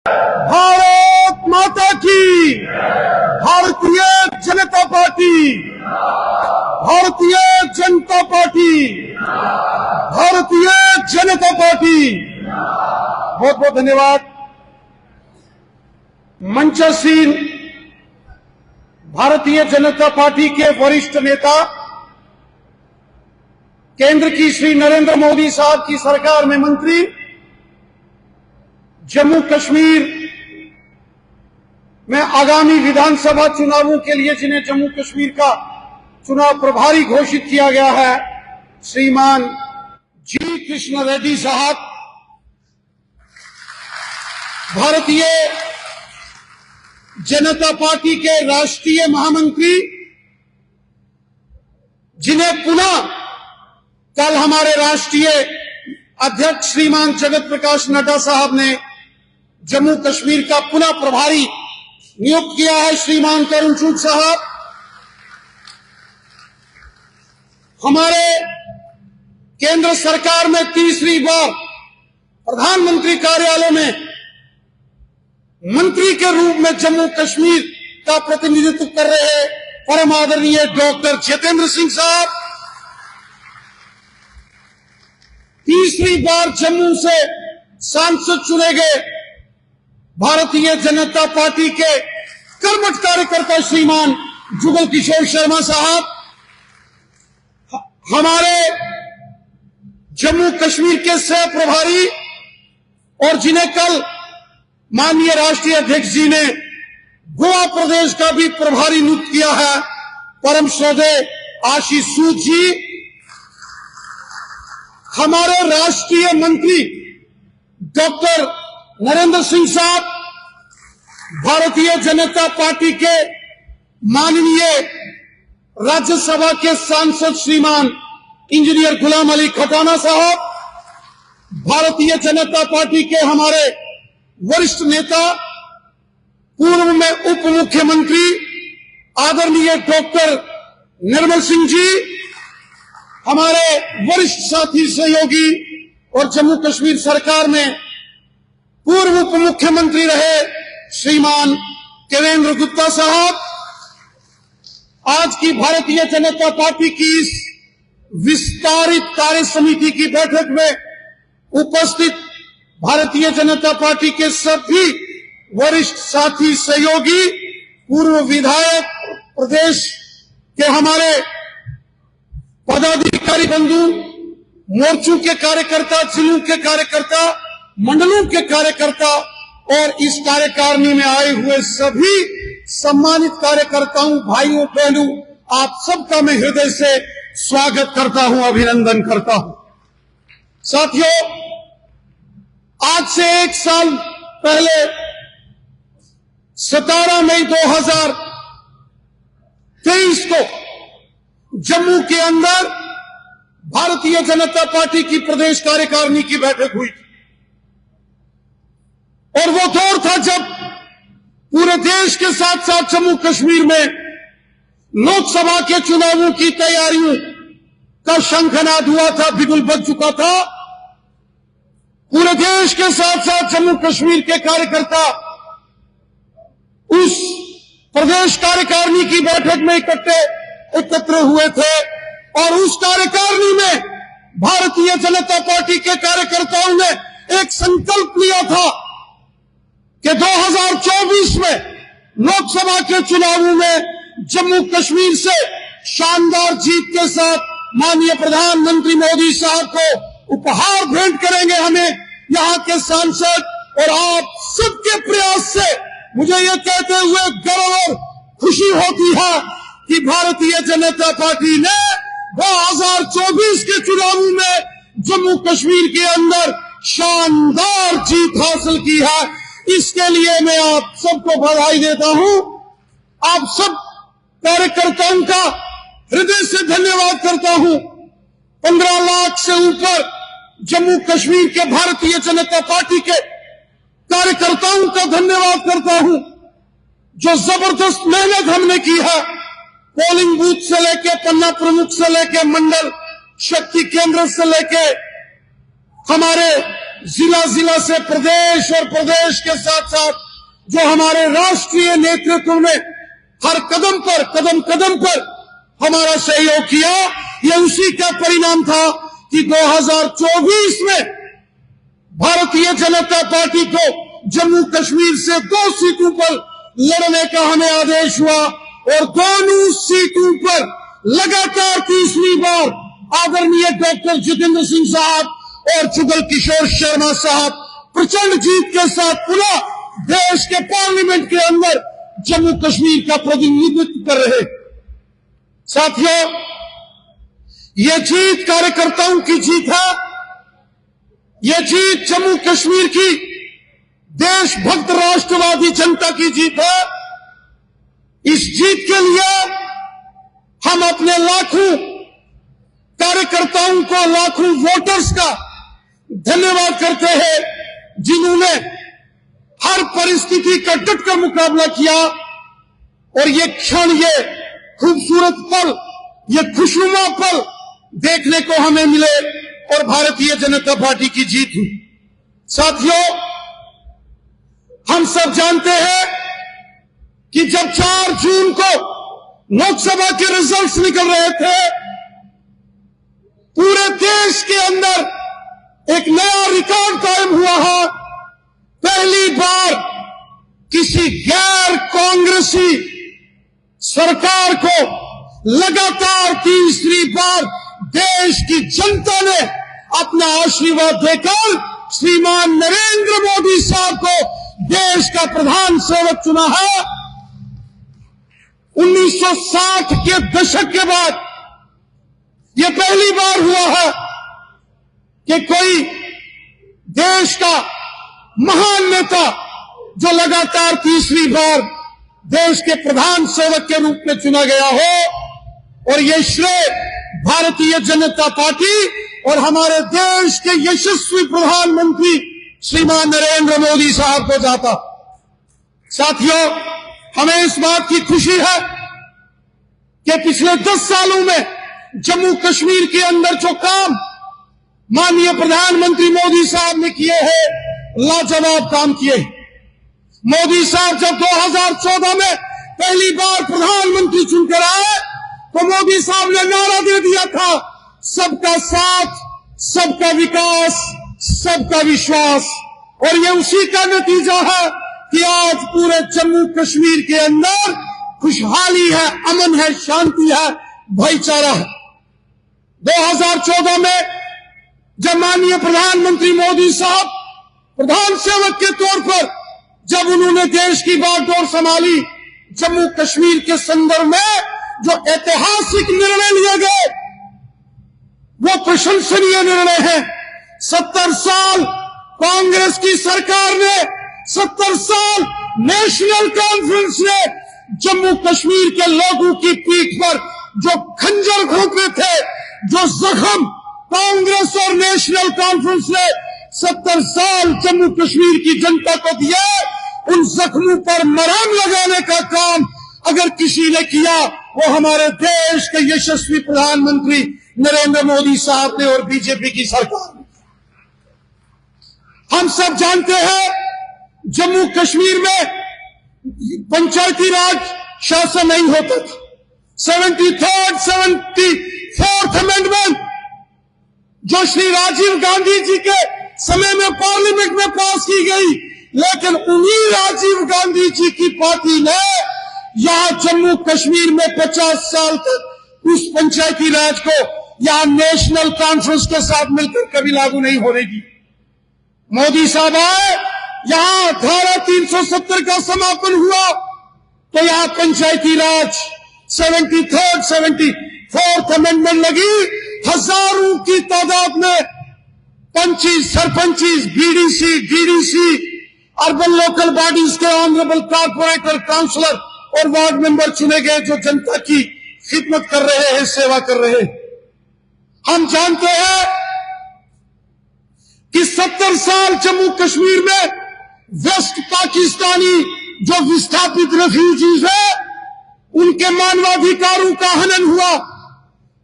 भारत माता की, Bharatiya Janata party, Bharatiya Janata party, Bharatiya Janata party. बहुत बहुत धन्यवाद। मंचासीन भारतीय जनता पार्टी के वरिष्ठ नेता, केंद्र की श्री नरेंद्र मोदी साहब की सरकार में मंत्री, जम्मू कश्मीर में आगामी विधानसभा चुनावों के लिए जिन्हें जम्मू कश्मीर का चुनाव प्रभारी घोषित किया गया है, श्रीमान जी कृष्ण रेड्डी साहब, भारतीय जनता पार्टी के राष्ट्रीय महामंत्री, जिन्हें पुनः कल हमारे राष्ट्रीय अध्यक्ष श्रीमान जगत प्रकाश नड्डा साहब ने जम्मू कश्मीर का पुनः प्रभारी नियुक्त किया है, श्रीमान तरुण चुग साहब, हमारे केंद्र सरकार में तीसरी बार प्रधानमंत्री कार्यालय में मंत्री के रूप में जम्मू कश्मीर का प्रतिनिधित्व कर रहे परम आदरणीय डॉक्टर जितेंद्र सिंह साहब, तीसरी बार जम्मू से सांसद चुने गए भारतीय जनता पार्टी के कर्मठ कार्यकर्ता श्रीमान जुगल किशोर शर्मा साहब, हमारे जम्मू कश्मीर के सह प्रभारी और जिन्हें कल माननीय राष्ट्रीय अध्यक्ष जी ने गोवा प्रदेश का भी प्रभारी नियुक्त किया है, परम श्रद्धेय आशीष सूद जी, हमारे राष्ट्रीय मंत्री डॉक्टर नरेंद्र सिंह साहब, भारतीय जनता पार्टी के माननीय राज्यसभा के सांसद श्रीमान इंजीनियर गुलाम अली खटाना साहब, भारतीय जनता पार्टी के हमारे वरिष्ठ नेता, पूर्व में उप मुख्यमंत्री आदरणीय डॉक्टर निर्मल सिंह जी, हमारे वरिष्ठ साथी सहयोगी और जम्मू कश्मीर सरकार में पूर्व उप मुख्यमंत्री रहे श्रीमान केवेंद्र गुप्ता साहब, आज की भारतीय जनता पार्टी की इस विस्तारित कार्य समिति की बैठक में उपस्थित भारतीय जनता पार्टी के सभी वरिष्ठ साथी सहयोगी, पूर्व विधायक, प्रदेश के हमारे पदाधिकारी बंधु, मोर्चों के कार्यकर्ता, जिलों के कार्यकर्ता, मंडलों के कार्यकर्ता और इस कार्यकारिणी में आए हुए सभी सम्मानित कार्यकर्ताओं, भाइयों, बहनों, आप सबका मैं हृदय से स्वागत करता हूं, अभिनंदन करता हूं। साथियों, आज से एक साल पहले 17 मई 2023 को जम्मू के अंदर भारतीय जनता पार्टी की प्रदेश कार्यकारिणी की बैठक हुई थी और वो दौर था जब पूरे देश के साथ साथ जम्मू कश्मीर में लोकसभा के चुनावों की तैयारियों का शंखनाद हुआ था, बिगुल बज चुका था। पूरे देश के साथ साथ जम्मू कश्मीर के कार्यकर्ता उस प्रदेश कार्यकारिणी की बैठक में एकत्र हुए थे और उस कार्यकारिणी में भारतीय जनता पार्टी के कार्यकर्ताओं ने एक संकल्प लिया था कि 2024 में लोकसभा के चुनावों में जम्मू कश्मीर से शानदार जीत के साथ माननीय प्रधानमंत्री मोदी साहब को उपहार भेंट करेंगे हमें यहां के सांसद, और आप सबके प्रयास से मुझे ये कहते हुए गर्व और खुशी होती है कि भारतीय जनता पार्टी ने 2024 के चुनावों में जम्मू कश्मीर के अंदर शानदार जीत हासिल की है। इसके लिए मैं आप सबको बधाई देता हूं, आप सब कार्यकर्ताओं का हृदय से धन्यवाद करता हूं। 15 लाख से ऊपर जम्मू कश्मीर के भारतीय जनता पार्टी के कार्यकर्ताओं का धन्यवाद करता हूं, जो जबरदस्त मेहनत हमने की है, पोलिंग बूथ से लेके पन्ना प्रमुख से लेके मंडल शक्ति केंद्र से लेके हमारे जिला जिला से प्रदेश और प्रदेश के साथ साथ जो हमारे राष्ट्रीय नेतृत्व ने हर कदम पर हमारा सहयोग किया, ये उसी का परिणाम था कि 2024 में भारतीय जनता पार्टी को जम्मू कश्मीर से 2 सीटों पर लड़ने का हमें आदेश हुआ और दोनों सीटों पर लगातार तीसरी बार आदरणीय डॉक्टर जितेंद्र सिंह साहब और जुगल किशोर शर्मा साहब प्रचंड जीत के साथ पुनः देश के पार्लियामेंट के अंदर जम्मू कश्मीर का प्रतिनिधित्व कर रहे। साथियों, ये जीत कार्यकर्ताओं की जीत है, ये जीत जम्मू कश्मीर की देशभक्त राष्ट्रवादी जनता की जीत है। इस जीत के लिए हम अपने लाखों कार्यकर्ताओं को, लाखों वोटर्स का धन्यवाद करते हैं जिन्होंने हर परिस्थिति का डटकर मुकाबला किया और ये क्षण, ये खूबसूरत पल, ये खुशनुमा पल देखने को हमें मिले और भारतीय जनता पार्टी की जीत हुई। साथियों, हम सब जानते हैं कि जब 4 जून को लोकसभा के रिजल्ट्स निकल रहे थे, पूरे देश के अंदर एक नया रिकॉर्ड कायम हुआ है। पहली बार किसी गैर कांग्रेसी सरकार को लगातार तीसरी बार देश की जनता ने अपना आशीर्वाद देकर श्रीमान नरेंद्र मोदी साहब को देश का प्रधान सेवक चुना है। 1960 के दशक के बाद यह पहली बार हुआ है कि कोई देश का महान नेता जो लगातार तीसरी बार देश के प्रधान सेवक के रूप में चुना गया हो, और ये श्रेय भारतीय जनता पार्टी और हमारे देश के यशस्वी प्रधानमंत्री श्रीमान नरेंद्र मोदी साहब को जाता। साथियों, हमें इस बात की खुशी है कि पिछले 10 सालों में जम्मू कश्मीर के अंदर जो काम माननीय प्रधानमंत्री मोदी साहब ने किए हैं, लाजवाब काम किए। मोदी साहब जब 2014 में पहली बार प्रधानमंत्री चुनकर आए तो मोदी साहब ने नारा दे दिया था, सबका साथ, सबका विकास, सबका विश्वास। और ये उसी का नतीजा है कि आज पूरे जम्मू कश्मीर के अंदर खुशहाली है, अमन है, शांति है, भाईचारा है। 2014 में जब माननीय प्रधानमंत्री मोदी साहब प्रधान सेवक के तौर पर जब उन्होंने देश की बागडोर संभाली, जम्मू कश्मीर के संदर्भ में जो ऐतिहासिक निर्णय लिए गए वो प्रशंसनीय निर्णय है। 70 साल कांग्रेस की सरकार ने, 70 साल नेशनल कॉन्फ्रेंस ने जम्मू कश्मीर के लोगों की पीठ पर जो खंजर घोंपे थे, जो जख्म कांग्रेस और नेशनल कॉन्फ्रेंस ने 70 साल जम्मू कश्मीर की जनता को दिया, उन जख्मों पर मरहम लगाने का काम अगर किसी ने किया वो हमारे देश के यशस्वी प्रधानमंत्री नरेंद्र मोदी साहब ने और बीजेपी की सरकार ने। हम सब जानते हैं जम्मू कश्मीर में पंचायती राज शासन नहीं होता था। 73rd 74th अमेंडमेंट जो श्री राजीव गांधी जी के समय में पार्लियामेंट में पास की गई, लेकिन उन्हीं राजीव गांधी जी की पार्टी ने यहां जम्मू कश्मीर में 50 साल तक उस पंचायती राज को यहां नेशनल कॉन्फ्रेंस के साथ मिलकर कभी लागू नहीं होने दी। मोदी साहब आए, यहां धारा 370 का समापन हुआ तो यहां पंचायती राज 73rd 74th अमेंडमेंट लगी। हजारों की तादाद में पंचीस, सरपंचीस, BDC, DDC, urban local bodies के ऑनरेबल कॉर्पोरेटर, काउंसलर और वार्ड मेंबर चुने गए जो जनता की खिदमत कर रहे हैं, सेवा कर रहे हैं। हम जानते हैं कि 70 साल जम्मू कश्मीर में वेस्ट पाकिस्तानी जो विस्थापित रेफ्यूजीज है उनके मानवाधिकारों का हनन हुआ।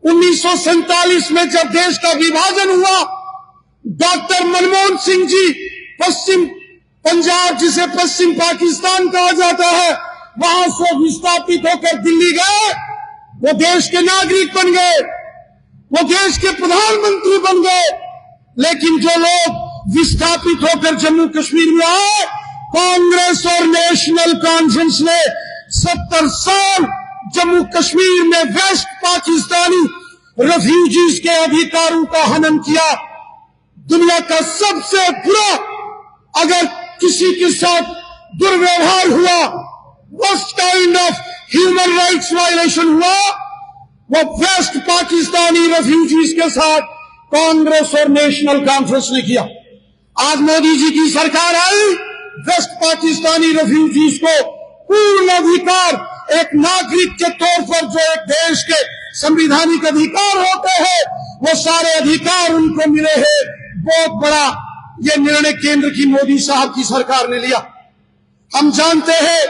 1947 में जब देश का विभाजन हुआ, डॉक्टर मनमोहन सिंह जी पश्चिम पंजाब, जिसे पश्चिम पाकिस्तान कहा जाता है, वहां से विस्थापित होकर दिल्ली गए। वो देश के नागरिक बन गए, वो देश के प्रधानमंत्री बन गए। लेकिन जो लोग विस्थापित होकर जम्मू कश्मीर में आए, कांग्रेस और नेशनल कॉन्फ्रेंस ने 70 साल जम्मू कश्मीर में वेस्ट पाकिस्तानी रेफ्यूजीज के अधिकारों का हनन किया। दुनिया का सबसे बुरा अगर किसी के साथ दुर्व्यवहार हुआ, worst kind of human rights violation हुआ, वो वेस्ट पाकिस्तानी रेफ्यूजीज के साथ कांग्रेस और नेशनल कॉन्फ्रेंस ने किया। आज मोदी जी की सरकार आई, वेस्ट पाकिस्तानी रेफ्यूजीज को पूर्ण अधिकार, एक नागरिक के तौर पर जो एक देश के संवैधानिक अधिकार होते हैं, वो सारे अधिकार उनको मिले हैं। बहुत बड़ा ये निर्णय केंद्र की मोदी साहब की सरकार ने लिया। हम जानते हैं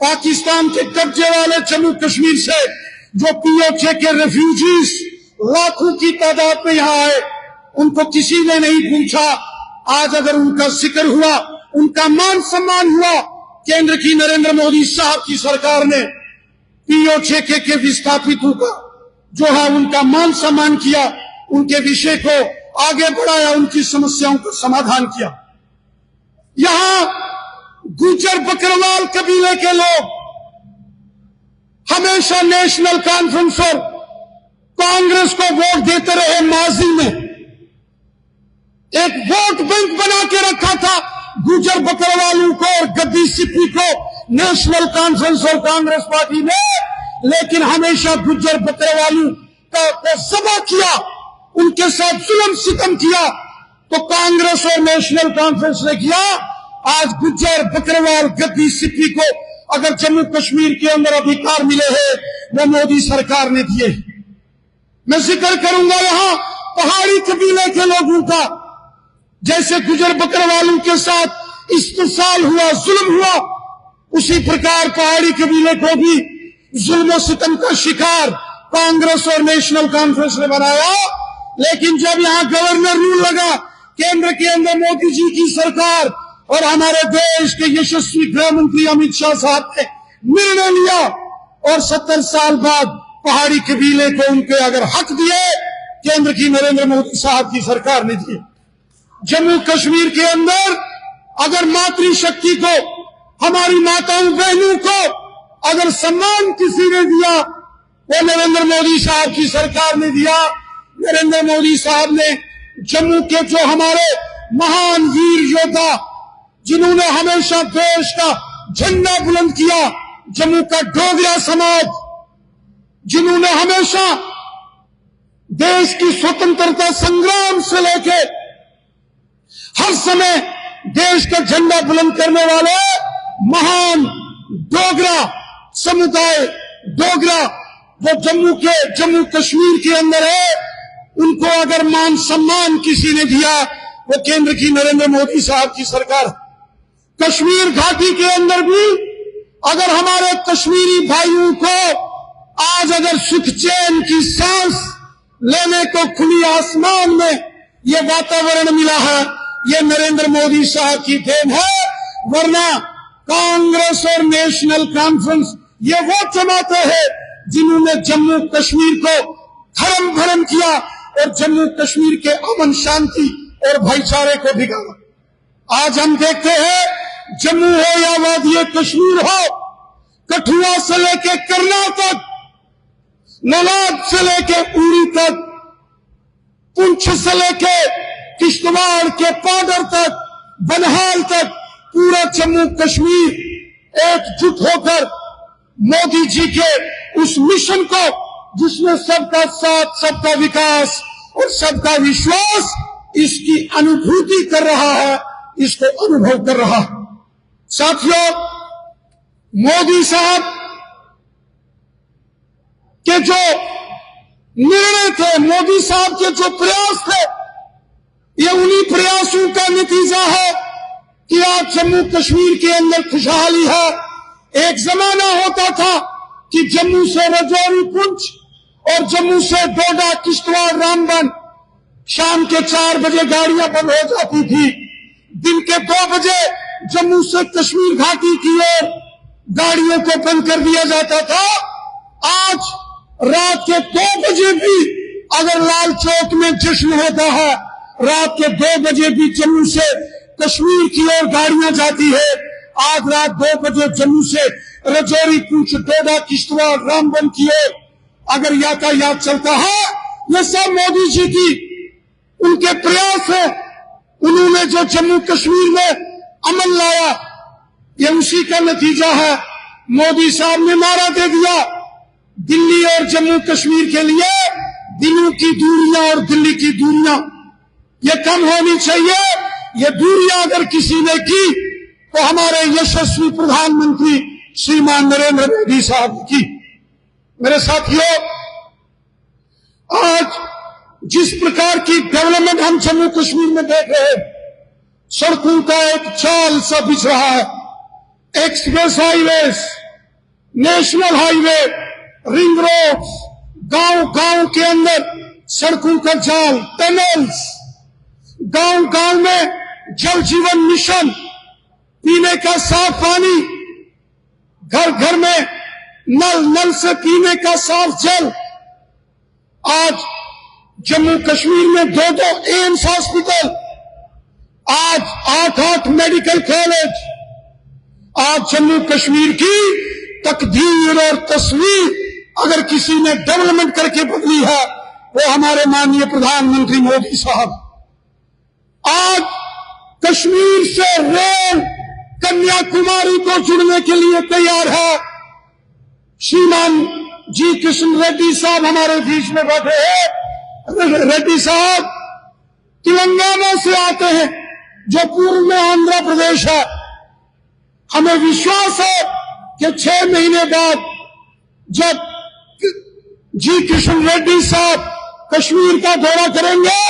पाकिस्तान के कब्जे वाले जम्मू कश्मीर से जो पीओके के रेफ्यूजीज लाखों की तादाद में यहां आए, उनको किसी ने नहीं पूछा। आज अगर उनका जिक्र हुआ, उनका मान सम्मान हुआ, केंद्र की नरेंद्र मोदी साहब की सरकार ने पीओके के विस्थापितों का जो है उनका मान सम्मान किया, उनके विषय को आगे बढ़ाया, उनकी समस्याओं का समाधान किया। यहां गुज्जर बकरवाल कबीले के लोग हमेशा नेशनल कॉन्फ्रेंस और कांग्रेस को वोट देते रहे। माजी में एक वोट बैंक बना के रखा था गुज्जर बकरवालों को और गद्दी सिप्पी को नेशनल कॉन्फ्रेंस और कांग्रेस पार्टी ने, लेकिन हमेशा गुज्जर बकरवालों को सभा किया, उनके साथ जुल्म सितम किया। तो कांग्रेस और नेशनल कॉन्फ्रेंस ने किया। आज गुज्जर बकरवाल गद्दी सिप्पी को अगर जम्मू कश्मीर के अंदर अधिकार मिले हैं, वो मोदी सरकार ने दिए। मैं जिक्र करूंगा यहां पहाड़ी कबीले के लोगों का, जैसे गुज्जर बकरवालों के साथ इस्तेसाल हुआ, जुल्म हुआ, उसी प्रकार पहाड़ी कबीले को भी जुल्म सितम का शिकार कांग्रेस और नेशनल कॉन्फ्रेंस ने बनाया। लेकिन जब यहां गवर्नर रूल लगा, केंद्र के अंदर मोदी जी की सरकार और हमारे देश के यशस्वी गृह मंत्री अमित शाह साहब ने निर्णय लिया और 70 साल बाद पहाड़ी कबीले को उनके अगर हक दिए, केंद्र की नरेंद्र मोदी साहब की सरकार ने दिए। जम्मू कश्मीर के अंदर अगर मातृशक्ति को, हमारी माताओं बहनों को अगर सम्मान किसी ने दिया, वो नरेंद्र मोदी साहब की सरकार ने दिया। नरेंद्र मोदी साहब ने जम्मू के जो हमारे महान वीर योद्धा, जिन्होंने हमेशा देश का झंडा बुलंद किया, जम्मू का डोगरा समाज, जिन्होंने हमेशा देश की स्वतंत्रता संग्राम से लेके हर समय देश का झंडा बुलंद करने वाले महान डोगरा समुदाय, डोगरा वो जम्मू कश्मीर के अंदर है, उनको अगर मान सम्मान किसी ने दिया, वो केंद्र की नरेंद्र मोदी साहब की सरकार। कश्मीर घाटी के अंदर भी अगर हमारे कश्मीरी भाइयों को आज अगर सुख चैन की सांस लेने को खुली आसमान में ये वातावरण मिला है, ये नरेंद्र मोदी साहब की देन है। वरना कांग्रेस और नेशनल कॉन्फ्रेंस ये वो जमाते हैं जिन्होंने जम्मू कश्मीर को धर्म भरम किया और जम्मू कश्मीर के अमन शांति और भाईचारे को बिगाड़ा। आज हम देखते हैं जम्मू हो या वादी कश्मीर हो, कठुआ से लेके करनाल तक, नवाब से लेके उड़ी तक, पुंछ से लेके किश्तवाड़ के पाडर तक, बनहाल तक, पूरा जम्मू कश्मीर एकजुट होकर मोदी जी के उस मिशन को, जिसमें सबका साथ, सबका विकास और सबका विश्वास, इसकी अनुभूति कर रहा है, इसको अनुभव कर रहा है। साथियों, मोदी साहब के जो निर्णय थे, मोदी साहब के जो प्रयास थे, ये उन्हीं प्रयासों का नतीजा है कि आज जम्मू कश्मीर के अंदर खुशहाली है। एक जमाना होता था कि जम्मू से रजौरी पुंछ और जम्मू से डोडा, किश्तवाड़, रामबन शाम के 4 बजे गाड़ियां बंद हो जाती थी, दिन के 2 बजे जम्मू से कश्मीर घाटी की ओर गाड़ियों को बंद कर दिया जाता था। आज रात के 2 बजे भी अगर लाल चौक में जश्न होता है, रात के 2 बजे भी जम्मू से कश्मीर की ओर गाड़ियां जाती है। आज रात 2 बजे जम्मू से रजौरी, पुंछ, डोडा, किश्तवाड़, रामबन की ओर अगर यातायात चलता है, ये सब मोदी जी की उनके प्रयास है। उन्होंने जो जम्मू कश्मीर में अमन लाया, ये उसी का नतीजा है। मोदी साहब ने नारा दे दिया, दिल्ली और जम्मू कश्मीर के लिए दिल्ली की दूरियां और दिल्ली की दूरियां ये कम होनी चाहिए। ये दूरियां अगर किसी ने की तो हमारे यशस्वी प्रधानमंत्री श्रीमान नरेंद्र मोदी साहब की। मेरे साथियों, आज जिस प्रकार की डेवलपमेंट हम जम्मू कश्मीर में देख रहे हैं, सड़कों का एक जाल सा बिछ रहा है, express highways, national highway, ring road, गांव-गांव के अंदर सड़कों का जाल, टनल्स, गांव-गांव में जल जीवन मिशन, पीने का साफ पानी, घर-घर में नल से पीने का साफ जल। आज जम्मू कश्मीर में 2-2 एम्स हॉस्पिटल, आज 8-8 मेडिकल कॉलेज। आज जम्मू कश्मीर की तकदीर और तस्वीर अगर किसी ने डेवलपमेंट करके बदली है, वो हमारे माननीय प्रधानमंत्री मोदी साहब। आज कश्मीर से रेल कन्याकुमारी को जुड़ने के लिए तैयार है। श्रीमान जी किशन रेड्डी साहब हमारे बीच में बैठे हैं। रेड्डी साहब तेलंगाना से आते हैं, जो पूर्व में आंध्र प्रदेश है। हमें विश्वास है कि 6 महीने बाद जब जी किशन रेड्डी साहब कश्मीर का दौरा करेंगे,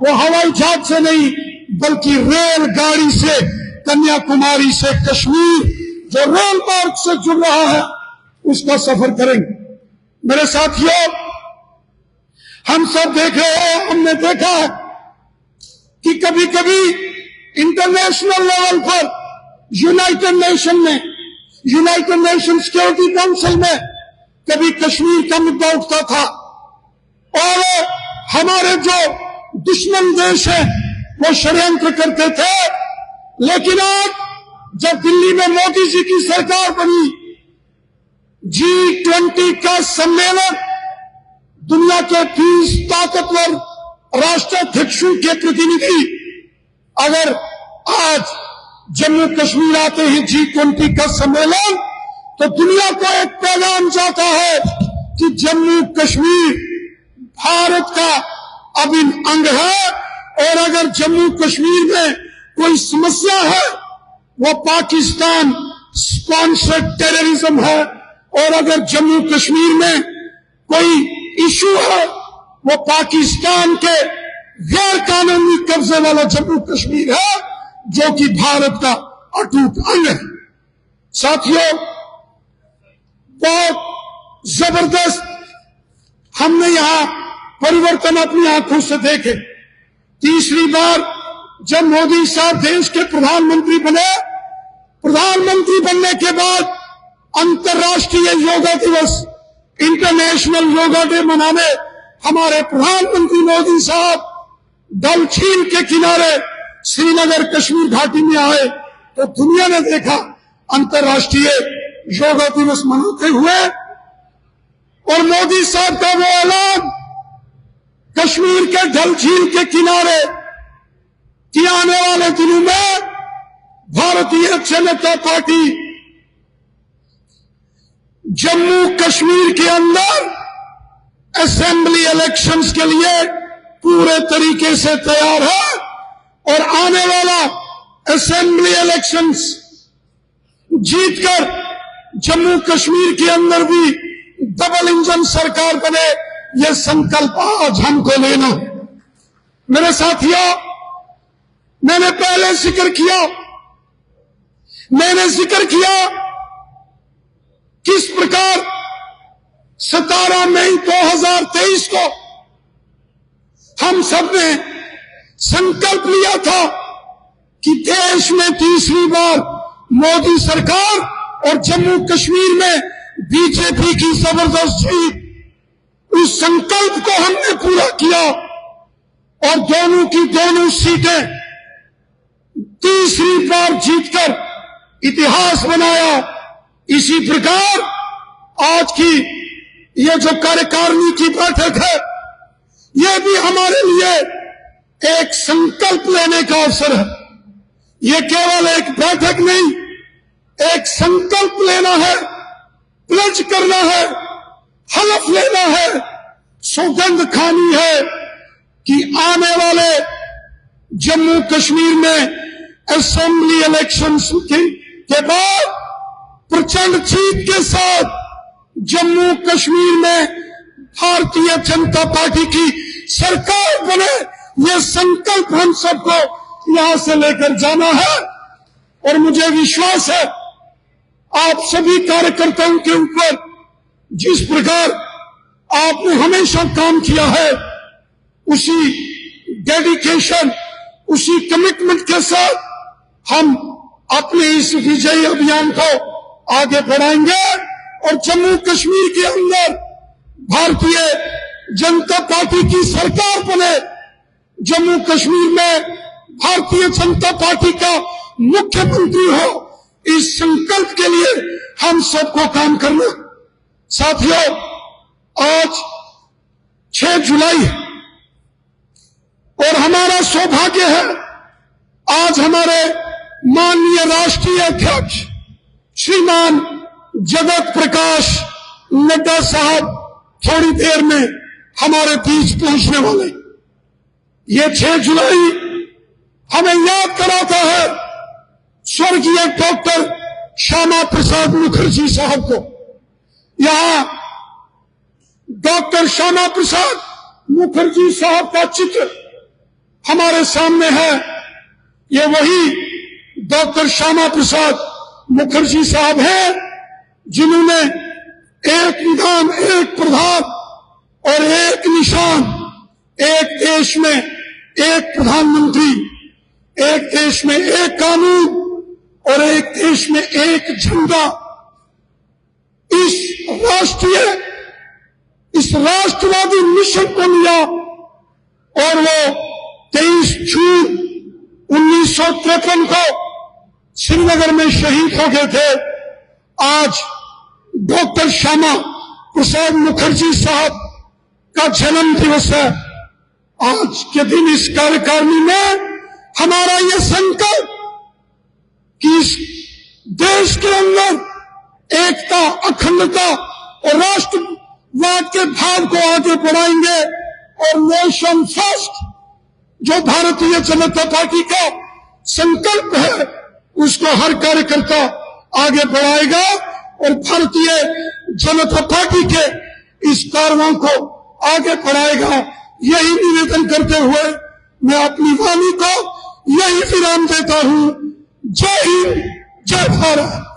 वो हवाई जहाज से नहीं बल्कि रेलगाड़ी से कन्याकुमारी से कश्मीर, जो रेल मार्ग से जुड़ रहा है, उसका सफर करेंगे। मेरे साथियों, हम सब देख रहे हैं, हमने देखा है कि कभी कभी इंटरनेशनल लेवल पर यूनाइटेड नेशन सिक्योरिटी काउंसिल में कभी कश्मीर का मुद्दा उठता था, और हमारे जो दुश्मन देश है वो षड्यंत्र करते थे। लेकिन आज जब दिल्ली में मोदी जी की सरकार बनी, G20 का सम्मेलन, दुनिया के 30 ताकतवर राष्ट्राध्यक्षों के प्रतिनिधि अगर आज जम्मू कश्मीर आते हैं G20 का सम्मेलन, तो दुनिया को एक पैगाम जाता है कि जम्मू कश्मीर भारत का अभिन्न अंग है, और अगर जम्मू कश्मीर में कोई समस्या है, वो पाकिस्तान स्पॉन्सर्ड टेररिज्म है, और अगर जम्मू कश्मीर में कोई इशू है, वो पाकिस्तान के गैर कानूनी कब्जे वाला जम्मू कश्मीर है, जो कि भारत का अटूट अंग है। साथियों, बहुत जबरदस्त हमने यहां परिवर्तन अपनी आंखों से देखे। तीसरी बार जब मोदी साहब देश के प्रधानमंत्री बने, प्रधानमंत्री बनने के बाद अंतर्राष्ट्रीय योगा दिवस, इंटरनेशनल योगा डे मनाने हमारे प्रधानमंत्री मोदी साहब डल झील के किनारे श्रीनगर कश्मीर घाटी में आए, तो दुनिया ने देखा अंतर्राष्ट्रीय योगा दिवस मनाते हुए, और मोदी साहब का वो ऐलान कश्मीर के डल झील के किनारे कि आने वाले दिनों में भारतीय जनता पार्टी जम्मू कश्मीर के अंदर असेंबली इलेक्शंस के लिए पूरे तरीके से तैयार है, और आने वाला असेंबली इलेक्शंस जीतकर जम्मू कश्मीर के अंदर भी डबल इंजन सरकार बने, यह संकल्प आज हमको लेना है। मेरे साथियों, मैंने पहले जिक्र किया किस प्रकार 17 मई 2023 को हम सब ने संकल्प लिया था कि देश में तीसरी बार मोदी सरकार और जम्मू कश्मीर में बीजेपी की जबरदस्त जीत, उस संकल्प को हमने पूरा किया और दोनों की दोनों सीटें तीसरी बार जीतकर इतिहास बनाया। इसी प्रकार आज की ये जो कार्यकारिणी की बैठक है, ये भी हमारे लिए एक संकल्प लेने का अवसर है। ये केवल एक बैठक नहीं, एक संकल्प लेना है, प्लेज करना है, हलफ लेना है, सौगंध खानी है कि आने वाले जम्मू कश्मीर में असेंबली इलेक्शंस के बाद प्रचंड जीत के साथ जम्मू कश्मीर में भारतीय जनता पार्टी की सरकार बने। ये संकल्प हम सबको यहां से लेकर जाना है और मुझे विश्वास है आप सभी कार्यकर्ताओं के ऊपर जिस प्रकार आपने हमेशा काम किया है, उसी डेडिकेशन, उसी कमिटमेंट के साथ हम अपने इस विजयी अभियान को आगे बढ़ाएंगे और जम्मू कश्मीर के अंदर भारतीय जनता पार्टी की सरकार बने। जम्मू कश्मीर में भारतीय जनता पार्टी का मुख्यमंत्री हो, इस संकल्प के लिए हम सबको काम करना। साथियों, आज 6 जुलाई है और हमारा सौभाग्य है आज हमारे माननीय राष्ट्रीय अध्यक्ष श्रीमान जगत प्रकाश नड्डा साहब थोड़ी देर में हमारे बीच पहुंचने वाले। ये 6 जुलाई हमें याद कराता है स्वर्गीय डॉक्टर श्यामा प्रसाद मुखर्जी साहब को। यहां डॉक्टर श्यामा प्रसाद मुखर्जी साहब का चित्र हमारे सामने है। ये वही डॉक्टर श्यामा प्रसाद मुखर्जी साहब हैं जिन्होंने एक निदान, एक प्रधान और एक निशान, एक देश में एक प्रधानमंत्री, एक देश में एक कानून और एक देश में एक झंडा, इस राष्ट्रवादी मिशन को लिया और वो 23 जून 1953 को श्रीनगर में शहीद हो गए थे। आज डॉक्टर श्यामा प्रसाद मुखर्जी साहब का जन्म दिवस है। आज के दिन इस कार्यकारिणी में हमारा यह संकल्प कि इस देश के अंदर एकता, अखंडता और राष्ट्रवाद के भाव को आगे बढ़ाएंगे और नेशन फर्स्ट जो भारतीय जनता पार्टी का संकल्प है उसको हर कार्यकर्ता आगे बढ़ाएगा और भारतीय जनता पार्टी के इस कारवां को आगे बढ़ाएगा। यही निवेदन करते हुए मैं अपनी वाणी को यही विराम देता हूं। जय हिंद, जय भारत।